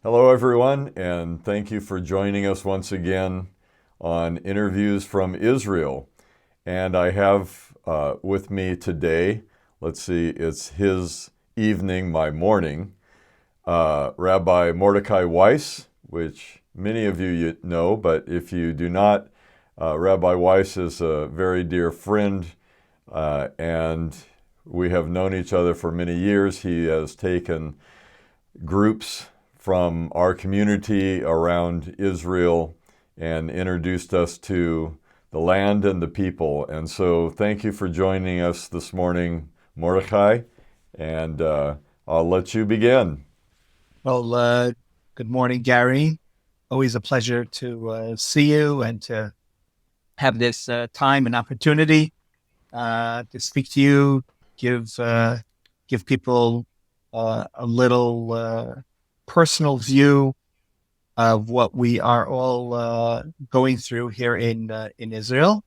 Hello, everyone, and thank you for joining us once again on Interviews from Israel. And I have with me today, let's see, it's his evening, my morning, Rabbi Mordecai Weiss, which many of you know, but if you do not, Rabbi Weiss is a very dear friend, and we have known each other for many years. He has taken groups from our community around Israel and introduced us to the land and the people. And so thank you for joining us this morning, Mordecai, and I'll let you begin. Well, good morning, Gary. Always a pleasure to see you and to have this time and opportunity to speak to you, give give people a little personal view of what we are all going through here in Israel.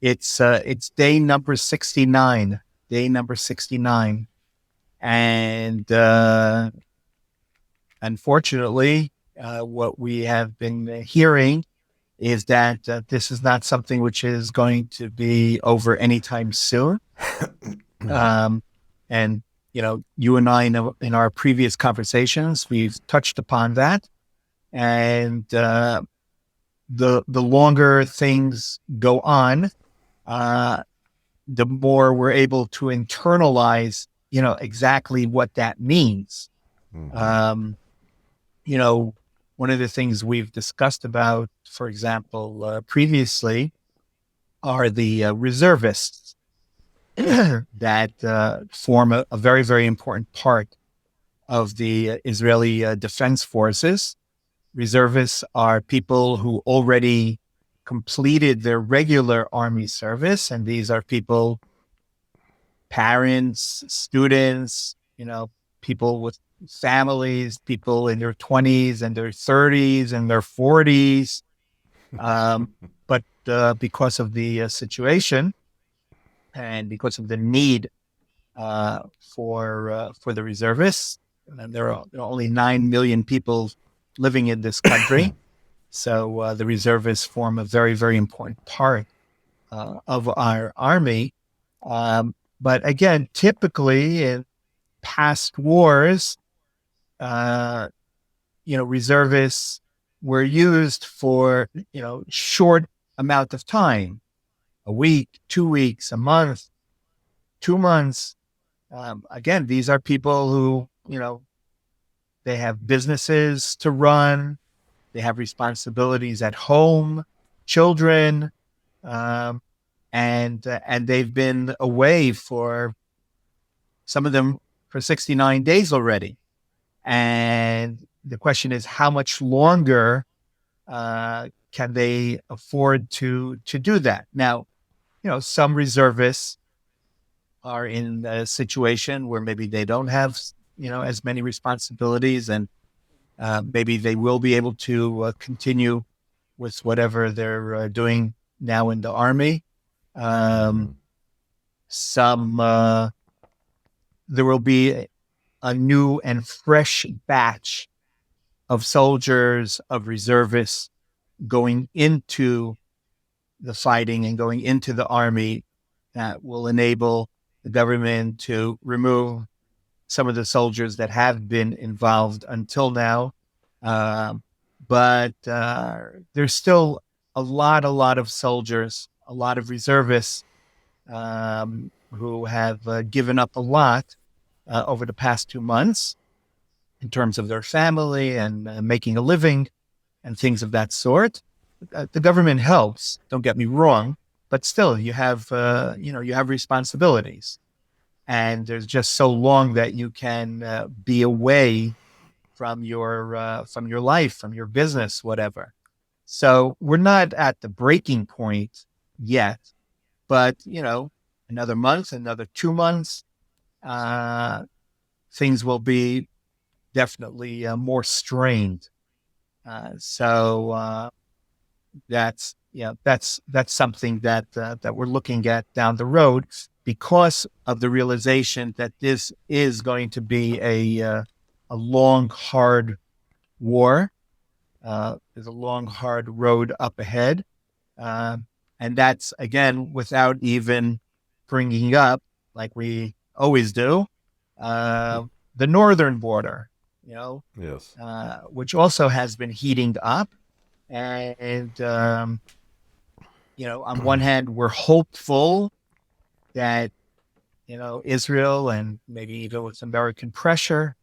It's day number 69, and unfortunately, what we have been hearing is that this is not something which is going to be over anytime soon. Um, and you and I in our previous conversations, we've touched upon that. And the longer things go on, uh, the more we're able to internalize, exactly what that means. Mhm. Um, you know, One of the things we've discussed about, for example, previously, are the reservists that form a very, very important part of the Israeli Defense Forces. Reservists are people who already completed their regular army service, and these are people, parents, students, people with families, people in their 20s and their 30s and their 40s. But because of the situation and because of the need for the reservists, and there are only 9 million people living in this country, so the reservists form a very, very important part of our army. But again, typically in past wars, uh, reservists were used for, short amount of time, a week, 2 weeks, a month, 2 months. Again, these are people who, they have businesses to run, they have responsibilities at home, children, um, and they've been away for some of them for 69 days already. And the question is, how much longer can they afford to do that? Now, some reservists are in a situation where maybe they don't have, as many responsibilities, and maybe they will be able to continue with whatever they're doing now in the army. Um, Mhm. some There will be a new and fresh batch of soldiers, of reservists going into the fighting and going into the army that will enable the government to remove some of the soldiers that have been involved until now. Um, but there's still a lot of soldiers, a lot of reservists who have given up a lot over the past 2 months in terms of their family and making a living and things of that sort. The government helps, don't get me wrong, but still you have responsibilities, and there's just so long that you can be away from your life, from your business, whatever. So we're not at the breaking point yet, but another month, another 2 months, uh, things will be definitely more strained. So that's something that we're looking at down the road, because of the realization that this is going to be a long, hard war. There's a long, hard road up ahead. And that's, again, without even bringing up, like we always do, the northern border, Yes. which also has been heating up. And, on one hand, we're hopeful that, Israel and maybe even with American pressure,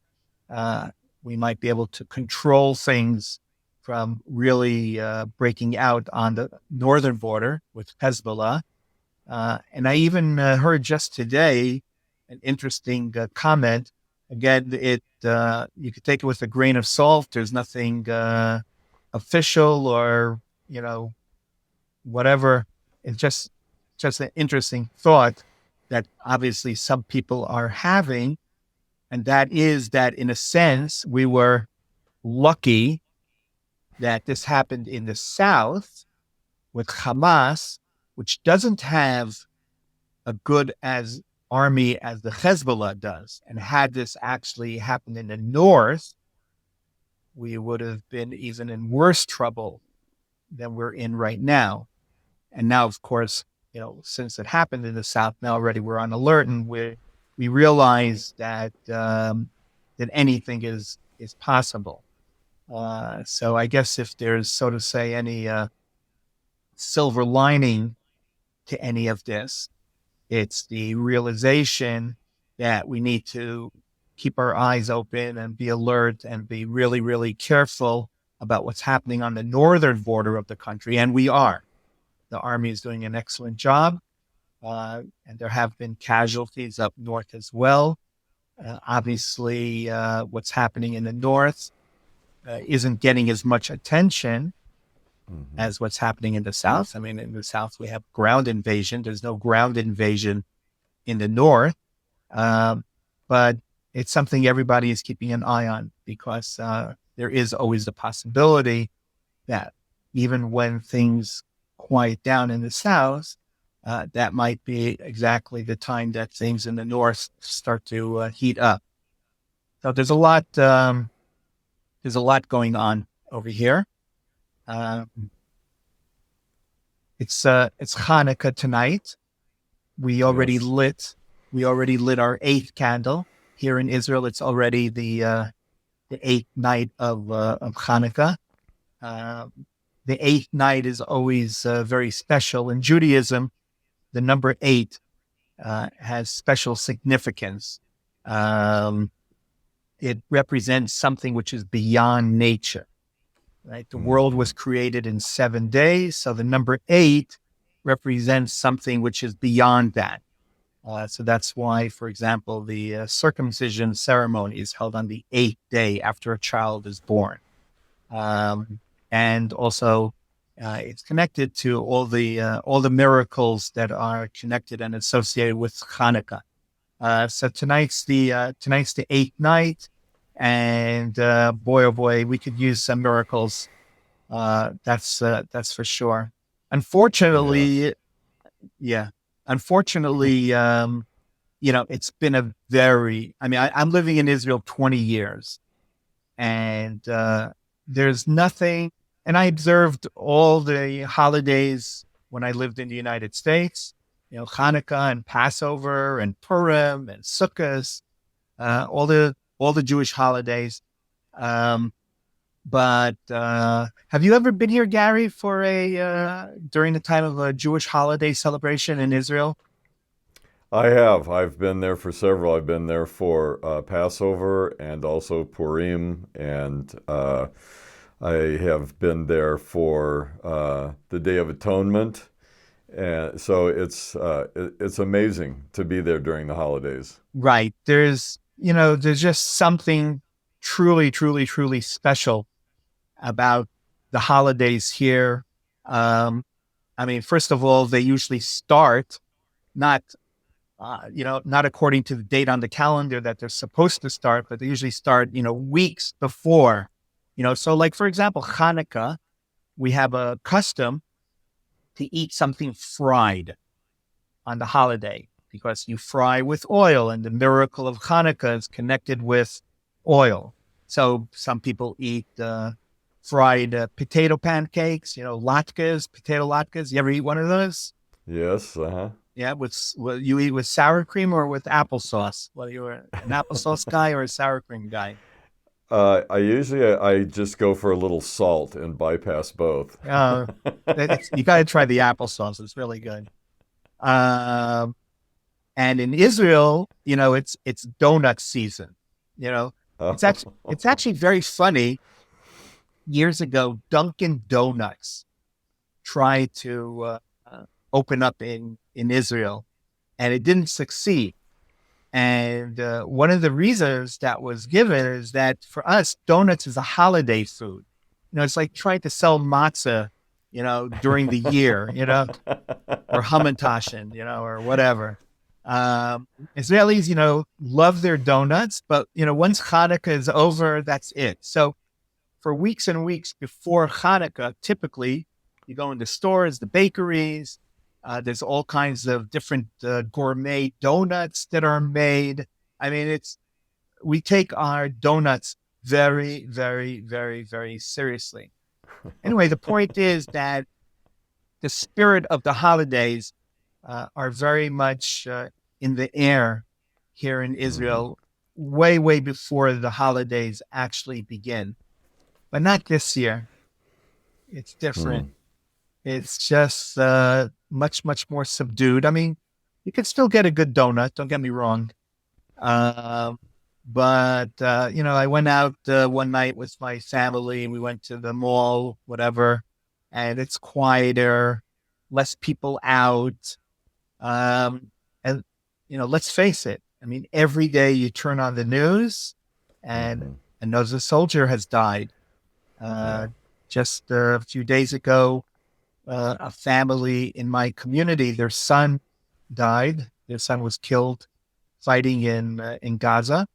we might be able to control things from really breaking out on the northern border with Hezbollah. And I even heard just today an interesting comment. Again, you could take it with a grain of salt. There's nothing official or whatever. It's just an interesting thought that obviously some people are having, and that is that in a sense we were lucky that this happened in the south with Hamas, which doesn't have a good as army as the Hezbollah does. And had this actually happened in the north, we would have been even in worse trouble than we're in right now. And now, of course, since it happened in the south, now already we're on alert, and we realize that that anything is possible. So I guess if there's, so to say, any silver lining to any of this, it's the realization that we need to keep our eyes open and be alert and be really, really careful about what's happening on the northern border of the country. And we are. The Army is doing an excellent job, and there have been casualties up north as well. Obviously, what's happening in the north isn't getting as much attention as what's happening in the south. I mean, in the south, we have ground invasion. There's no ground invasion in the north, but it's something everybody is keeping an eye on, because there is always the possibility that even when things quiet down in the south, that might be exactly the time that things in the north start to heat up. So there's a lot going on over here. It's Hanukkah tonight. We already lit our 8th candle here in Israel. It's already the 8th night of Hanukkah. The 8th night is always very special. In Judaism, the number 8 has special significance. It represents something which is beyond nature. Right? The world was created in 7 days, so the number 8 represents something which is beyond that. So that's why, for example, the circumcision ceremony is held on the 8th day after a child is born. And also, it's connected to all the miracles that are connected and associated with Hanukkah. So tonight's the 8th night, and boy oh boy, we could use some miracles. That's for sure. Unfortunately, it's been a very. I mean, I'm living in Israel 20 years, and there's nothing. And I observed all the holidays when I lived in the United States, Hanukkah and Passover and Purim and Sukkot, all the Jewish holidays. But have you ever been here, Gary, for during the time of a Jewish holiday celebration in Israel? I have. I've been there for several. I've been there for Passover and also Purim, and I have been there for the Day of Atonement, and so it's amazing to be there during the holidays. Right. There's just something truly, truly, truly special about the holidays here. I mean, first of all, they usually start not according to the date on the calendar that they're supposed to start, but they usually start, weeks before. So like, for example, Hanukkah, we have a custom to eat something fried on the holiday, because you fry with oil, and the miracle of Hanukkah is connected with oil. So some people eat fried potato pancakes, latkes, potato latkes. You ever eat one of those? Yes. Yeah, what you eat with sour cream or with applesauce? Whether you're an applesauce guy or a sour cream guy. I just go for a little salt and bypass both. Uh, you got to try the applesauce. It's really good. Um, and in Israel, it's donut season. You know, it's actually very funny. Years ago, Dunkin' Donuts tried to open up in Israel, and it didn't succeed. And one of the reasons that was given is that for us, donuts is a holiday food. It's like trying to sell matzah, during the year, or hamantashen, or whatever. Israelis, love their donuts, but, once Hanukkah is over, that's it. So for weeks and weeks before Hanukkah, typically you go into stores, the bakeries, there's all kinds of different gourmet donuts that are made. I mean, we take our donuts very, very, very, very seriously. Anyway, the point is that the spirit of the holidays are very much in the air here in Israel, way, way before the holidays actually begin. But not this year. It's different. It's just much, much more subdued. I mean, you can still get a good donut. Don't get me wrong. But I went out one night with my family. We went to the mall, whatever, and it's quieter, less people out. And, let's face it. I mean, every day you turn on the news and another soldier has died. Just a few days ago, a family in my community, their son died. Their son was killed fighting in Gaza.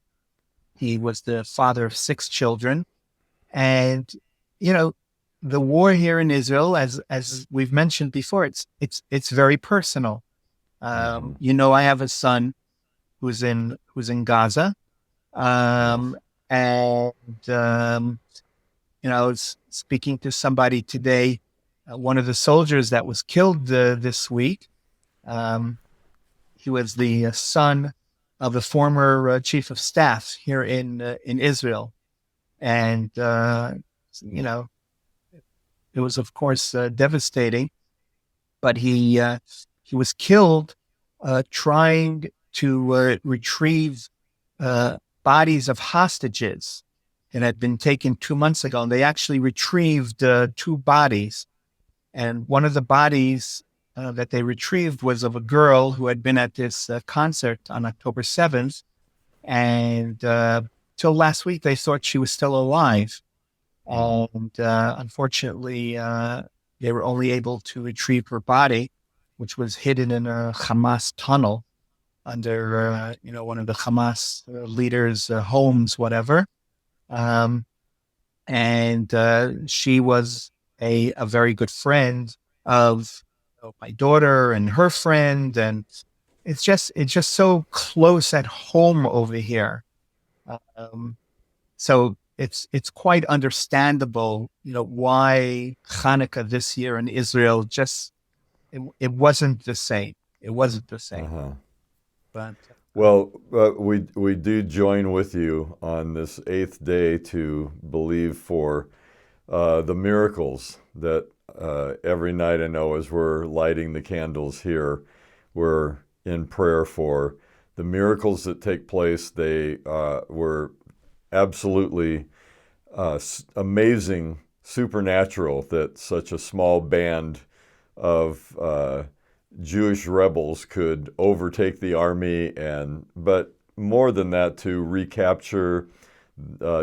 He was the father of 6 children. And, the war here in Israel, as we've mentioned before, it's very personal. I have a son who's in Gaza. And I was speaking to somebody today, one of the soldiers that was killed this week. He was the son of the former chief of staff here in Israel. And, it was, of course, devastating. But he was killed trying to retrieve bodies of hostages that had been taken 2 months ago. And they actually retrieved 2 bodies. And one of the bodies that they retrieved was of a girl who had been at this concert on October 7th. And till last week, they thought she was still alive. And unfortunately, they were only able to retrieve her body, which was hidden in a Hamas tunnel under, one of the Hamas leaders' homes, whatever. And she was a very good friend of my daughter and her friend. And it's just so close at home over here. So it's quite understandable, why Hanukkah this year in Israel it wasn't the same. It wasn't the same. But well, we do join with you on this 8th day to believe for the miracles that every night, I know, as we're lighting the candles here, we're in prayer for the miracles that take place. They were absolutely amazing, supernatural, that such a small band of Jewish rebels could overtake the army, but more than that, to recapture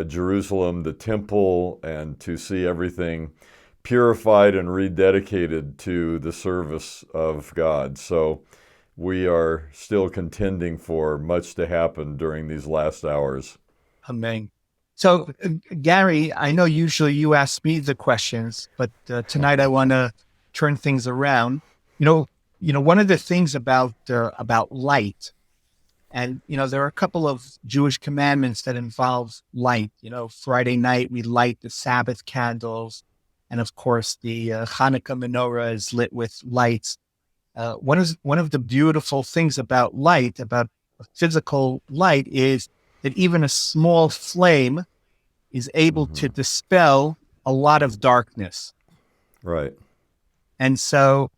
Jerusalem, the temple, and to see everything purified and rededicated to the service of God. So we are still contending for much to happen during these last hours. Amen. So, Gary, I know usually you ask me the questions, but tonight I want to turn things around. One of the things about light And, there are a couple of Jewish commandments that involve light. Friday night, we light the Sabbath candles. And of course, the Hanukkah menorah is lit with lights. One of the beautiful things about light, about physical light, is that even a small flame is able to dispel a lot of darkness. Right. And so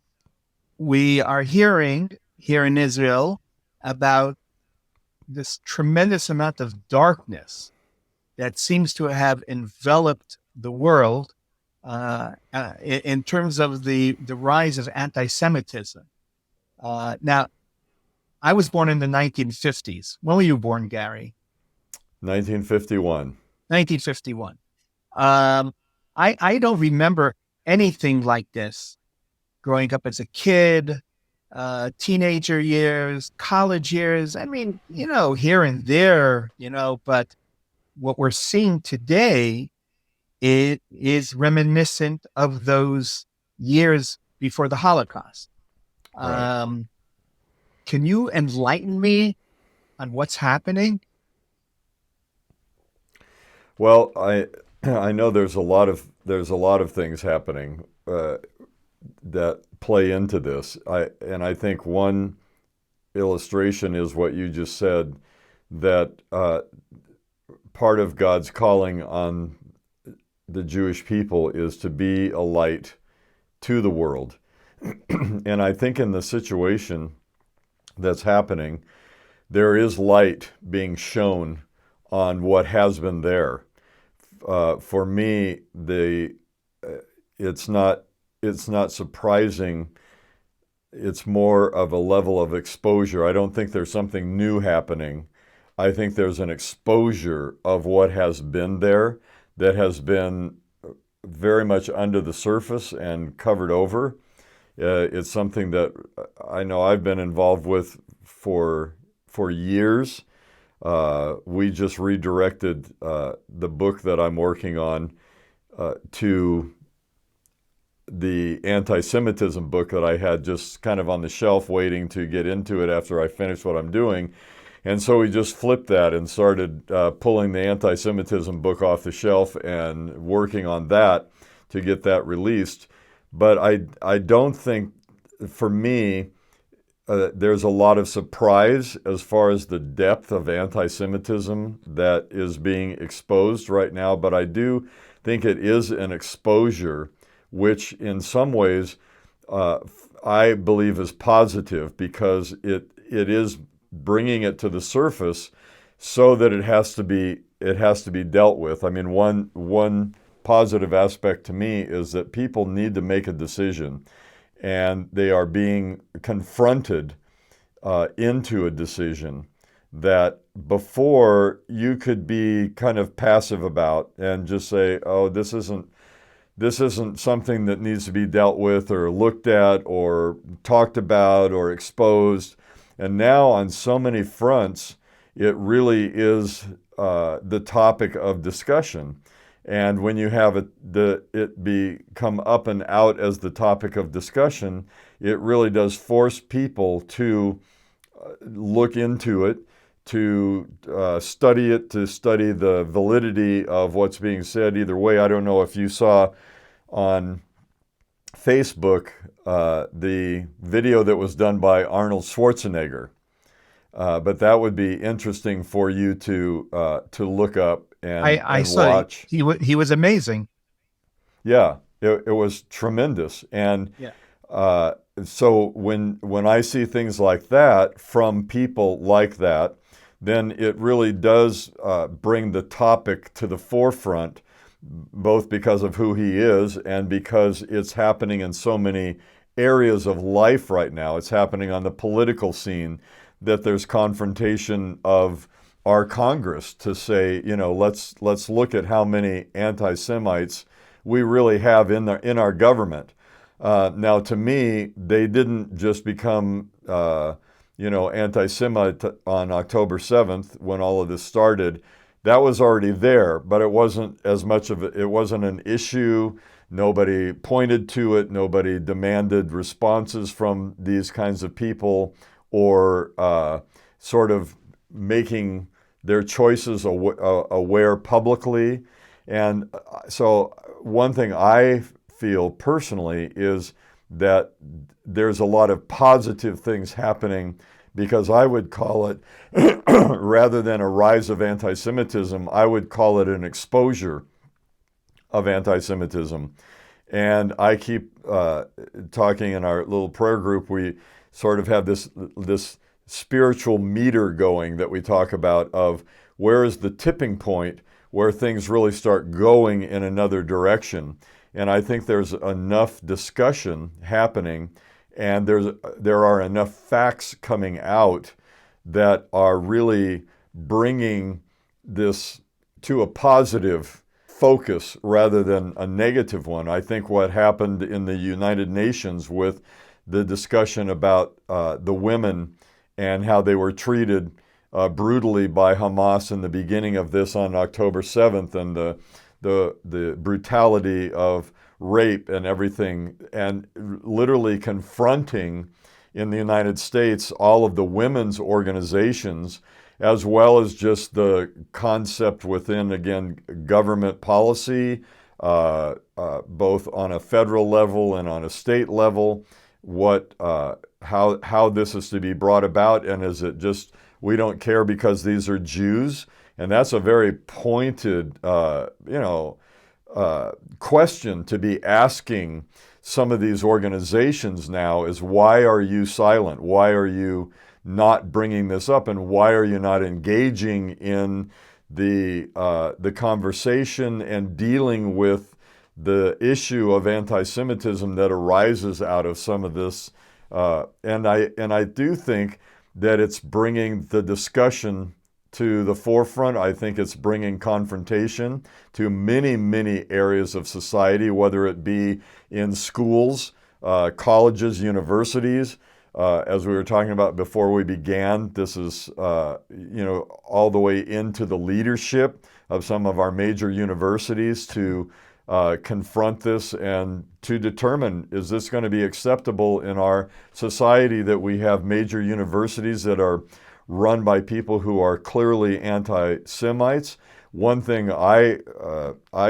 we are hearing here in Israel about this tremendous amount of darkness that seems to have enveloped the world in terms of the rise of anti-Semitism. Now, I was born in the 1950s. When were you born, Gary? 1951. 1951. I don't remember anything like this growing up as a kid, teenager years, college years. I mean, here and there, but what we're seeing today is reminiscent of those years before the Holocaust. Right. Can you enlighten me on what's happening? Well, I know there's a lot of things happening that play into this. I think one illustration is what you just said, that part of God's calling on the Jewish people is to be a light to the world. And I think in the situation that's happening, there is light being shown on what has been there. For me, it's not surprising. It's more of a level of exposure. I don't think there's something new happening. I think there's an exposure of what has been there that has been very much under the surface and covered over. It's something that I know I've been involved with for years. We just redirected the book that I'm working on to the anti-Semitism book that I had just kind of on the shelf waiting to get into it after I finished what I'm doing. And so we just flipped that and started pulling the anti-Semitism book off the shelf and working on that to get that released. But I don't think, for me, there's a lot of surprise as far as the depth of anti-Semitism that is being exposed right now. But I do think it is an exposure which in some ways I believe is positive, because it is bringing it to the surface so that it has to be dealt with. I mean, one positive aspect to me is that people need to make a decision, and they are being confronted into a decision that before you could be kind of passive about and just say, oh, this isn't something that needs to be dealt with or looked at or talked about or exposed. And now on so many fronts, it really is the topic of discussion. And when you have it become up and out as the topic of discussion, it really does force people to look into it, to study it, to study the validity of what's being said either way. I don't know if you saw on Facebook the video that was done by Arnold Schwarzenegger, but that would be interesting for you to look up I and saw watch. he was amazing. Yeah, it was tremendous. And Yeah. so when I see things like that from people like that, then it really does bring the topic to the forefront, both because of who he is and because it's happening in so many areas of life right now. It's happening on the political scene, that there's confrontation of our Congress to say, let's look at how many anti-Semites we really have in our government. Now, to me, they didn't just become anti-Semite on October 7th when all of this started. That was already there, but it wasn't as much of it. It wasn't an issue. Nobody pointed to it. Nobody demanded responses from these kinds of people, or sort of making their choices aware publicly. And so one thing I feel personally is that there's a lot of positive things happening, because I would call it, rather than a rise of anti-Semitism, I would call it an exposure of anti-Semitism. And I keep talking in our little prayer group, we sort of have this spiritual meter going that we talk about of where is the tipping point where things really start going in another direction. And I think there's enough discussion happening, and there are enough facts coming out that are really bringing this to a positive focus rather than a negative one. I think what happened in the United Nations with the discussion about the women and how they were treated brutally by Hamas in the beginning of this on October 7th, and the brutality of rape and everything, and literally confronting in the United States all of the women's organizations, as well as just the concept within, again, government policy, both on a federal level and on a state level, how this is to be brought about, and is it just we don't care because these are Jews? And that's a very pointed, question to be asking some of these organizations now, is why are you silent? Why are you not bringing this up? And why are you not engaging in the conversation and dealing with the issue of anti-Semitism that arises out of some of this? And I do think that it's bringing the discussion to the forefront. I think it's bringing confrontation to many, many areas of society, whether it be in schools, colleges, universities. As we were talking about before we began, this is, all the way into the leadership of some of our major universities to confront this and to determine, is this going to be acceptable in our society that we have major universities that are run by people who are clearly anti-Semites? One thing, I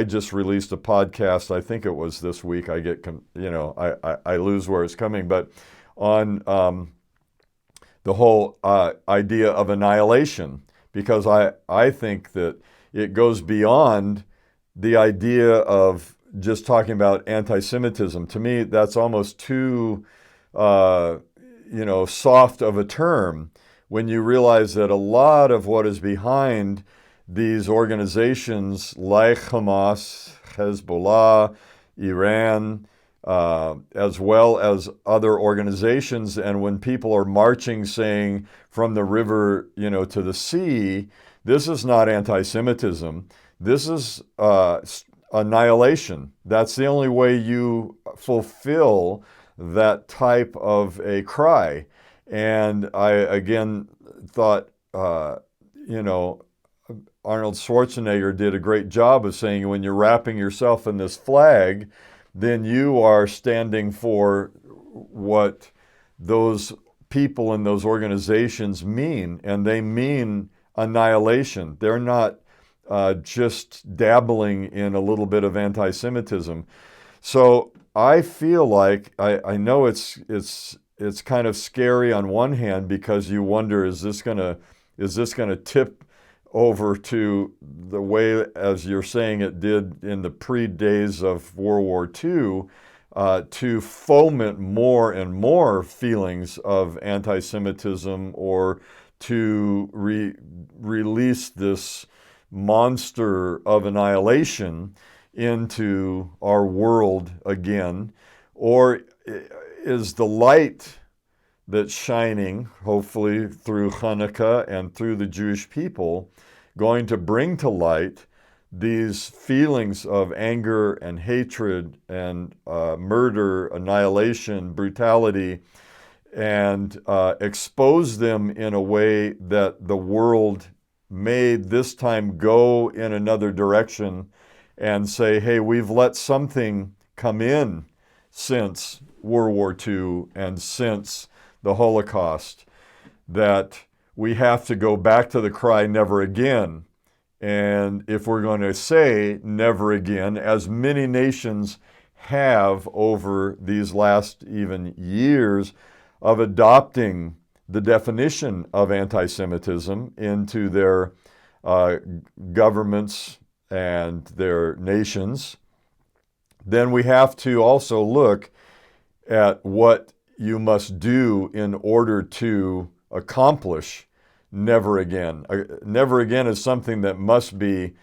just released a podcast, I think it was this week, I lose where it's coming, but on the whole idea of annihilation, because I think that it goes beyond the idea of just talking about anti-Semitism. To me, that's almost too, soft of a term when you realize that a lot of what is behind these organizations like Hamas, Hezbollah, Iran, as well as other organizations, and when people are marching saying from the river, to the sea, this is not anti-Semitism. This is annihilation. That's the only way you fulfill that type of a cry. And I, again, thought, Arnold Schwarzenegger did a great job of saying, when you're wrapping yourself in this flag, then you are standing for what those people in those organizations mean, and they mean annihilation. They're not just dabbling in a little bit of anti-Semitism. So I feel like, I know it's kind of scary on one hand, because you wonder, is this gonna tip over to the way, as you're saying, it did in the pre-days of World War II, to foment more and more feelings of anti-Semitism, or to release this monster of annihilation into our world again? Or is the light that's shining, hopefully through Hanukkah and through the Jewish people, going to bring to light these feelings of anger and hatred and murder, annihilation, brutality, and expose them in a way that the world may this time go in another direction and say, hey, we've let something come in since World War II and since the Holocaust that we have to go back to the cry, never again. And if we're going to say never again, as many nations have over these last even years of adopting the definition of anti-Semitism into their governments and their nations, then we have to also look at what you must do in order to accomplish never again. Never again is something that must be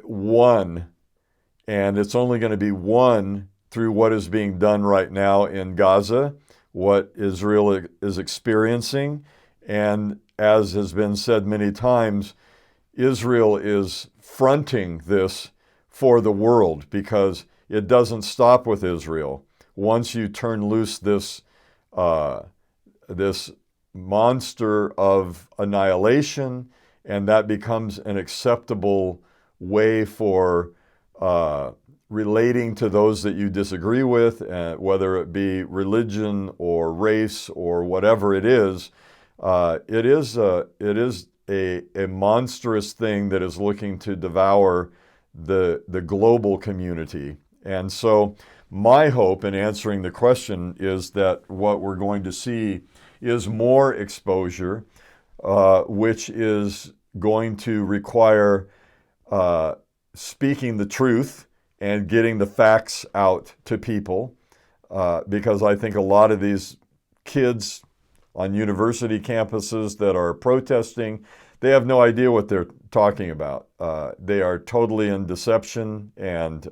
won, and it's only going to be won through what is being done right now in Gaza, what Israel is experiencing, and as has been said many times, Israel is fronting this for the world because it doesn't stop with Israel. Once you turn loose this monster of annihilation, and that becomes an acceptable way for relating to those that you disagree with, whether it be religion or race or whatever it is a monstrous thing that is looking to devour the global community. And so my hope in answering the question is that what we're going to see is more exposure, which is going to require speaking the truth and getting the facts out to people, because I think a lot of these kids on university campuses that are protesting, they have no idea what they're talking about. They are totally in deception, and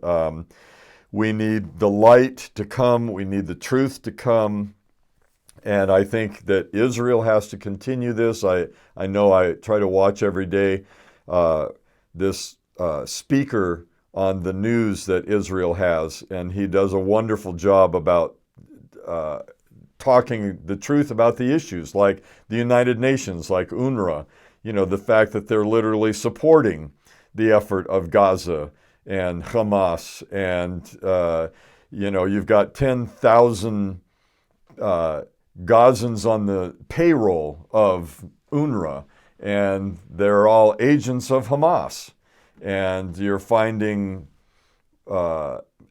we need the light to come. We need the truth to come. And I think that Israel has to continue this. I know I try to watch every day this speaker on the news that Israel has, and he does a wonderful job about talking the truth about the issues, like the United Nations, like UNRWA, the fact that they're literally supporting the effort of Gaza and Hamas, and you've got 10,000 Gazans on the payroll of UNRWA, and they're all agents of Hamas, and you're finding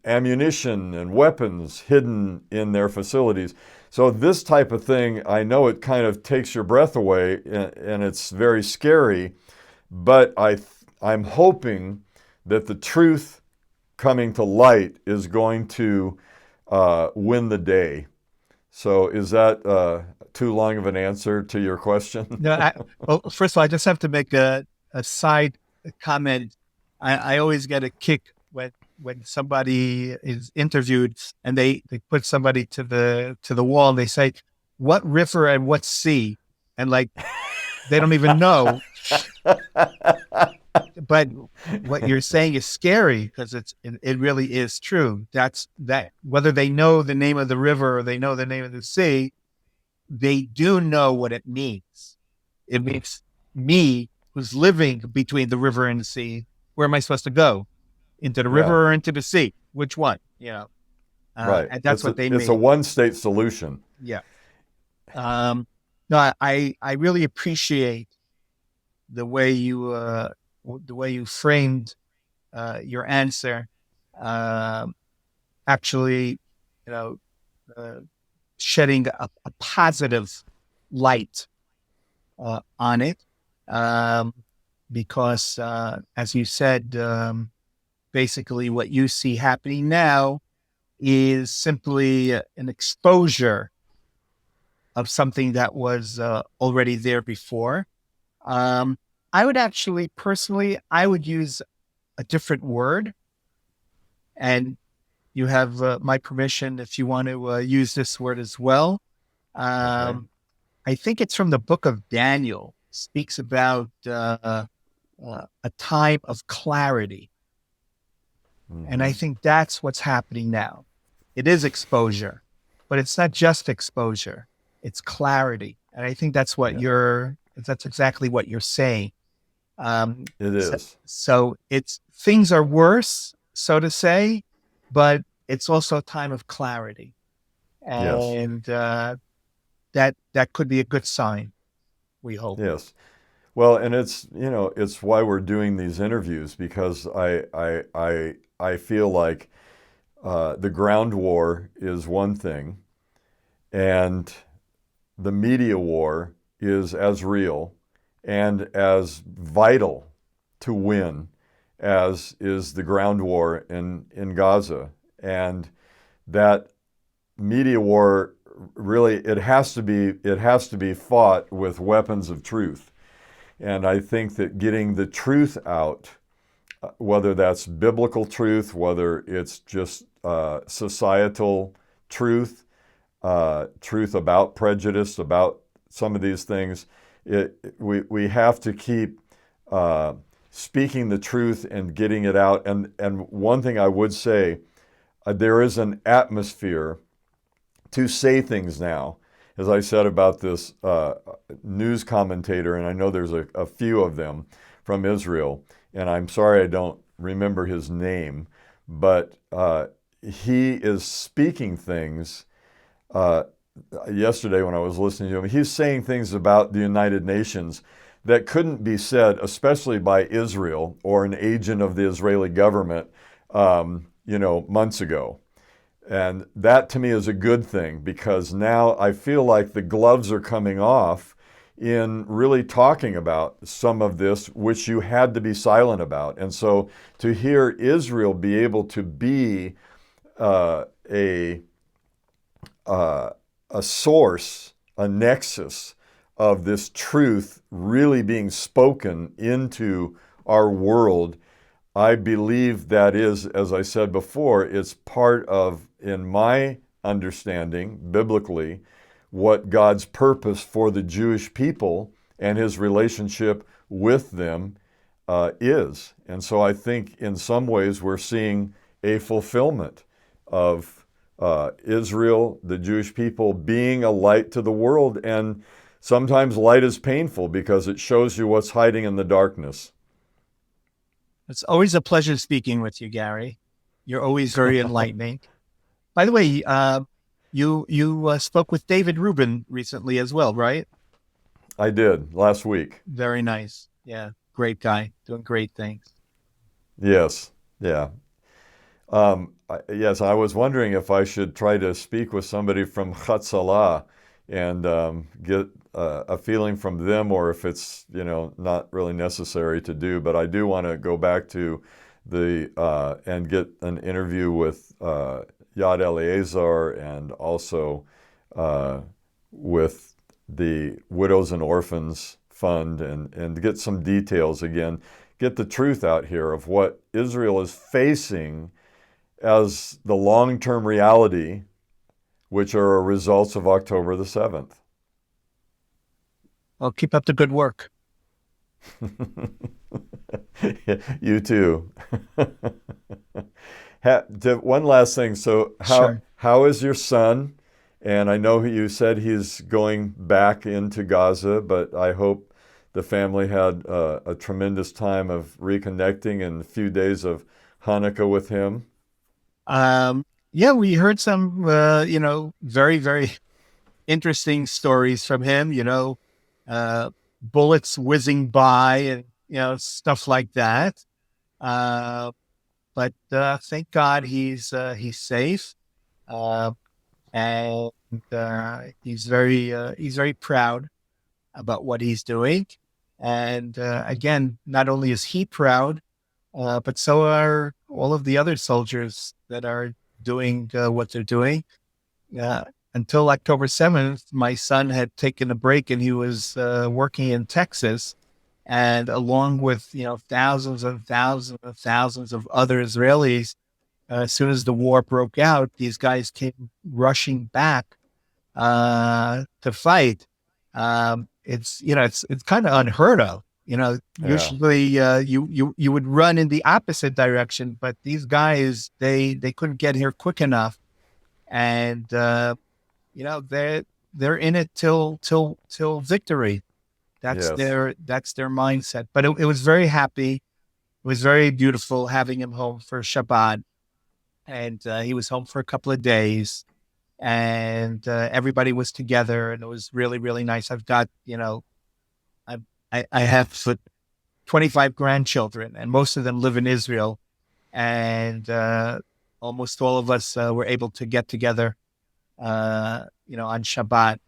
ammunition and weapons hidden in their facilities. So this type of thing, I know it kind of takes your breath away, and it's very scary, but I'm hoping that the truth coming to light is going to win the day. So is that too long of an answer to your question? No, well, first of all, I just have to make a side comment. I always get a kick when somebody is interviewed and they put somebody to the wall and they say, what river and what sea? And like, they don't even know. But what you're saying is scary because it really is true. That's that. Whether they know the name of the river or they know the name of the sea, they do know what it means. It means me, who's living between the river and the sea, where am I supposed to go? Into the river or into the sea? Which one? Right. And that's what they mean. It's a one-state solution. Yeah. No, I really appreciate the way you framed your answer. Actually, shedding a positive light on it, because as you said, basically what you see happening now is simply an exposure of something that was already there before. I would actually, personally, I would use a different word, and you have my permission if you want to use this word as well. Okay. I think it's from the book of Daniel. Speaks about a time of clarity. And I think that's what's happening now. It is exposure, but it's not just exposure. It's clarity. And I think that's what that's exactly what you're saying. It is. So things are worse, so to say, but it's also a time of clarity. And that could be a good sign. we hope. Yes. Well, and it's why we're doing these interviews, because I feel like the ground war is one thing, and the media war is as real and as vital to win as is the ground war in Gaza. And that media war, really, it has to be fought with weapons of truth. And I think that getting the truth out, whether that's biblical truth, whether it's just societal truth, truth about prejudice, about some of these things, we have to keep speaking the truth and getting it out. And one thing I would say, there is an atmosphere to say things now. As I said about this news commentator, and I know there's a few of them from Israel, and I'm sorry I don't remember his name, but he is speaking things. Yesterday when I was listening to him, he's saying things about the United Nations that couldn't be said, especially by Israel or an agent of the Israeli government, months ago. And that to me is a good thing, because now I feel like the gloves are coming off in really talking about some of this, which you had to be silent about. And so to hear Israel be able to be a source, a nexus of this truth really being spoken into our world, I believe that is, as I said before, it's part of, in my understanding, biblically, what God's purpose for the Jewish people and his relationship with them is. And so I think in some ways we're seeing a fulfillment of Israel, the Jewish people, being a light to the world. And sometimes light is painful because it shows you what's hiding in the darkness. It's always a pleasure speaking with you, Gary. You're always very enlightening. By the way, you spoke with David Rubin recently as well, right? I did last week. Very nice. Yeah, great guy, doing great things. Yes. Yeah. Yes, I was wondering if I should try to speak with somebody from Hatzalah and get a feeling from them, or if it's not really necessary to do. But I do want to go back to and get an interview with Yad Eleazar, and also with the Widows and Orphans Fund, and get some details again, get the truth out here of what Israel is facing as the long-term reality, which are results of October the 7th. Well, keep up the good work. You too. One last thing. So Sure. how is your son? And I know you said he's going back into Gaza, but I hope the family had a tremendous time of reconnecting and a few days of Hanukkah with him. Yeah, we heard some, very, very interesting stories from him, bullets whizzing by and, stuff like that. But thank God he's safe. Uh, and he's very proud about what he's doing. And again, not only is he proud, but so are all of the other soldiers that are doing what they're doing. Uh, until October 7th, my son had taken a break and he was working in Texas. And along with, thousands and thousands and thousands of other Israelis, as soon as the war broke out, these guys came rushing back to fight. It's kind of unheard of. Yeah. Usually you would run in the opposite direction, but these guys they couldn't get here quick enough, and they're in it till victory. Yes. That's their mindset. But it was very happy. It was very beautiful having him home for Shabbat, and he was home for a couple of days, and everybody was together, and it was really, really nice. I've got I have 25 grandchildren, and most of them live in Israel. And almost all of us were able to get together, on Shabbat.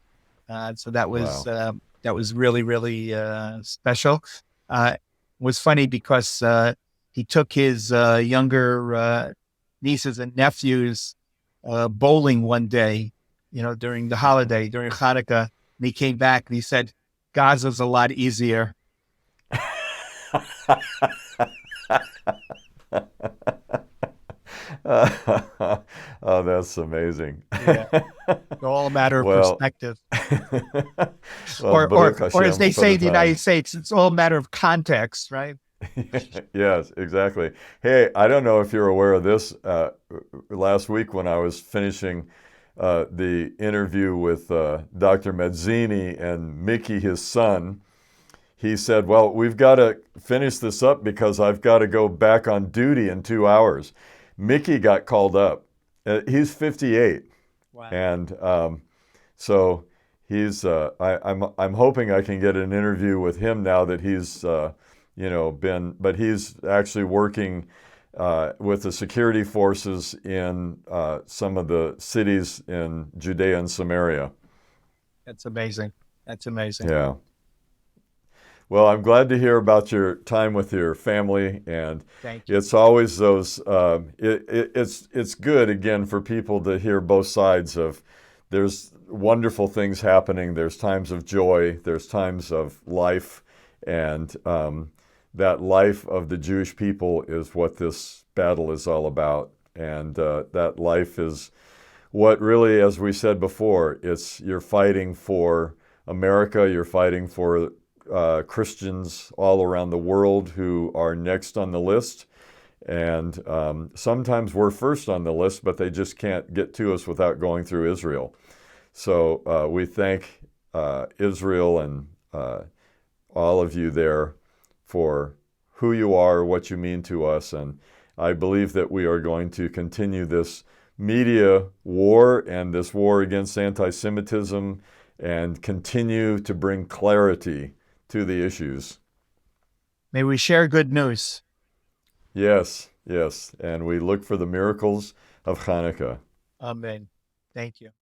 So Wow. that was really, really special. It was funny because he took his younger nieces and nephews bowling one day, during the holiday, during Hanukkah. And he came back and he said, Gaza's a lot easier. Oh, that's amazing. Yeah, it's all a matter of Well, perspective. well, Baruch Or as Hashem they for say the in the United time. States, it's all a matter of context, right? Yes, exactly. Hey, I don't know if you're aware of this. Last week when I was finishing the interview with Dr. Mezzini and Mickey, his son, he said, well, we've got to finish this up because I've got to go back on duty in 2 hours. Mickey got called up. He's 58. Wow. And so he's, I'm hoping I can get an interview with him now that he's, but he's actually working with the security forces in some of the cities in Judea and Samaria. That's amazing. That's amazing. Yeah. Well, I'm glad to hear about your time with your family, and Thank you. it's always those. It's good again for people to hear both sides of. There's wonderful things happening. There's times of joy. There's times of life, and that life of the Jewish people is what this battle is all about, and that life is what really, as we said before, you're fighting for America. You're fighting for Christians all around the world who are next on the list. And sometimes we're first on the list, but they just can't get to us without going through Israel. So we thank Israel and all of you there for who you are, what you mean to us. And I believe that we are going to continue this media war and this war against anti-Semitism and continue to bring clarity to the issues. May we share good news. Yes, yes. And we look for the miracles of Hanukkah. Amen. Thank you.